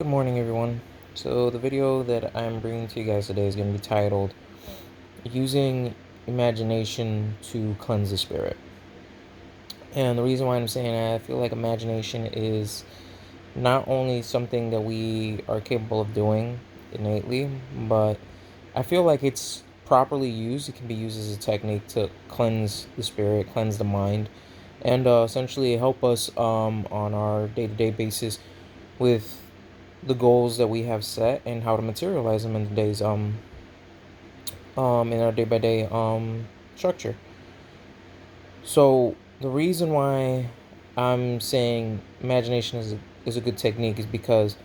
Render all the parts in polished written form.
Good morning, everyone. So, the video that I'm bringing to you guys today is going to be titled Using Imagination to Cleanse the Spirit. And the reason why I'm saying that, I feel like imagination is not only something that we are capable of doing innately, but I feel like it's properly used. It can be used as a technique to cleanse the spirit, cleanse the mind, and essentially help us on our day to day basis with the goals that we have set and how to materialize them in today's in our day by day structure. So the reason why I'm saying imagination is a good technique is because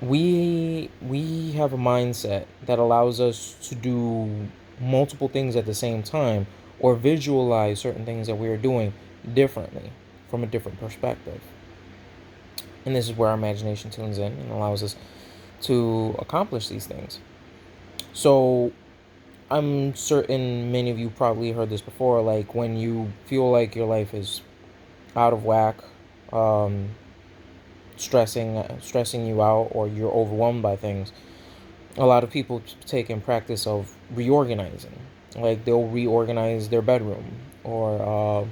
we have a mindset that allows us to do multiple things at the same time or visualize certain things that we are doing differently from a different perspective. And this is where our imagination tunes in and allows us to accomplish these things. So I'm certain many of you probably heard this before, like when you feel like your life is out of whack, um, stressing you out, or you're overwhelmed by things. A lot of people take in practice of reorganizing. Like they'll reorganize their bedroom or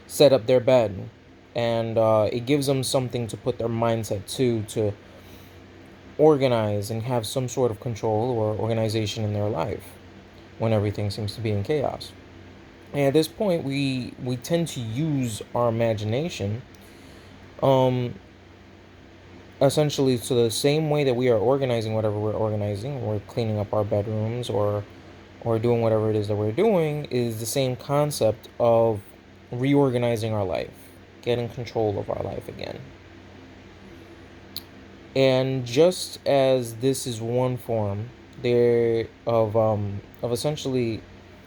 set up their bed, and it gives them something to put their mindset to organize and have some sort of control or organization in their life when everything seems to be in chaos. And at this point, we tend to use our imagination, um, essentially to the same way that we are organizing whatever we're organizing. We're cleaning up our bedrooms or doing whatever it is that we're doing is the same concept of reorganizing our life, getting control of our life again. And just as this is one form there of essentially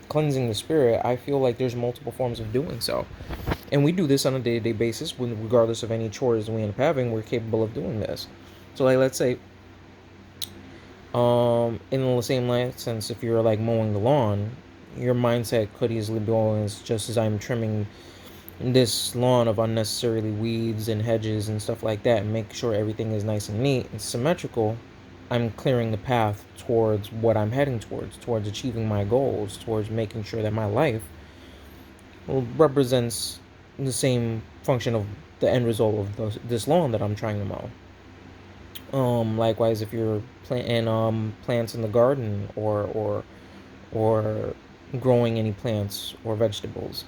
cleansing the spirit, I feel like there's multiple forms of doing so. And we do this on a day-to-day basis when regardless of any chores we end up having, we're capable of doing this. So like let's say in the same sense, if you're like mowing the lawn, your mindset could easily be going as just as I'm trimming this lawn of unnecessarily weeds and hedges and stuff like that and make sure everything is nice and neat and symmetrical. I'm clearing the path towards what I'm heading towards achieving my goals, towards making sure that my life represents the same function of the end result of this lawn that I'm trying to mow. Likewise, if you're planting plants in the garden or growing any plants or vegetables,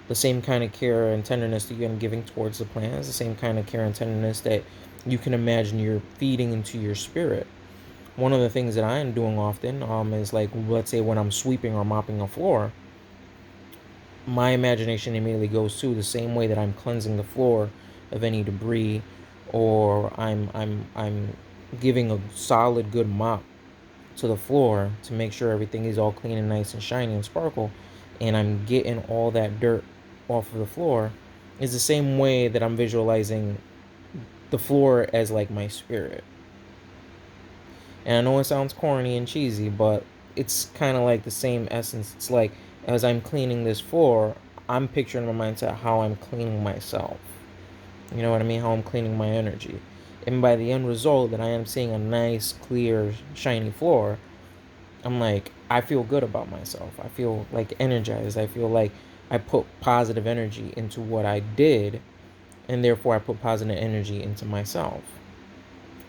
the same kind of care and tenderness that you're giving towards the plant is the same kind of care and tenderness that you can imagine you're feeding into your spirit. One of the things that I am doing often is like, let's say when I'm sweeping or mopping a floor, my imagination immediately goes to the same way that I'm cleansing the floor of any debris, or I'm giving a solid good mop to the floor to make sure everything is all clean and nice and shiny and sparkle, and I'm getting all that dirt off of the floor, is the same way that I'm visualizing the floor as like my spirit. And I know it sounds corny and cheesy, but it's kind of like the same essence. It's like as I'm cleaning this floor, I'm picturing in my mindset how I'm cleaning myself. You know what I mean? How I'm cleaning my energy. And by the end result, that I am seeing a nice, clear, shiny floor, I'm like, I feel good about myself. I feel like energized. I feel like I put positive energy into what I did, and therefore I put positive energy into myself.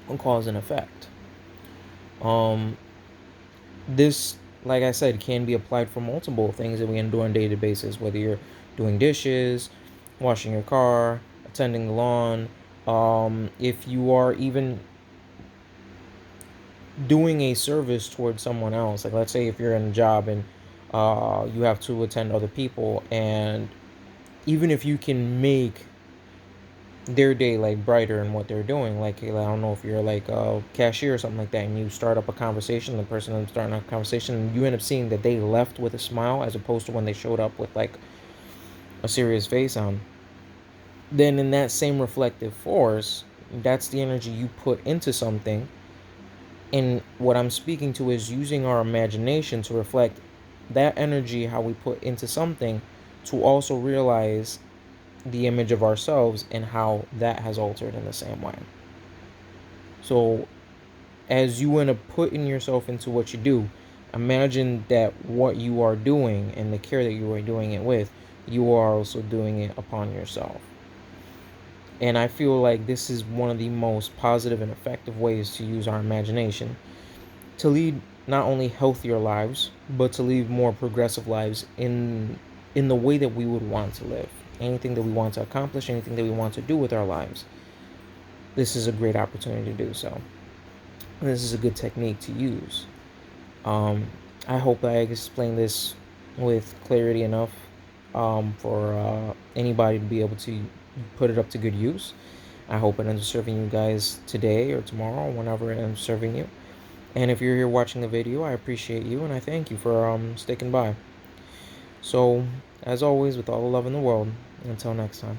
And cause and effect. Um, this, like I said, can be applied for multiple things that we can do on a daily basis, whether you're doing dishes, washing your car, attending the lawn, if you are even doing a service towards someone else. Like let's say if you're in a job and you have to attend other people, and even if you can make their day like brighter in what they're doing, like I don't know if you're like a cashier or something like that, and you start up a conversation, the person that's starting a conversation, and you end up seeing that they left with a smile as opposed to when they showed up with like a serious face on, then in that same reflective force, that's the energy you put into something. And what I'm speaking to is using our imagination to reflect that energy, how we put into something, to also realize the image of ourselves and how that has altered in the same way. So as you end up putting yourself into what you do, imagine that what you are doing and the care that you are doing it with, you are also doing it upon yourself. And I feel like this is one of the most positive and effective ways to use our imagination to lead not only healthier lives, but to lead more progressive lives in the way that we would want to live. Anything that we want to accomplish, anything that we want to do with our lives, this is a great opportunity to do so. This is a good technique to use. Um, I hope I explained this with clarity enough for anybody to be able to put it up to good use. I hope it ends up serving you guys today or tomorrow, or whenever it ends up serving you. And if you're here watching the video, I appreciate you and I thank you for sticking by. So, as always, with all the love in the world, until next time.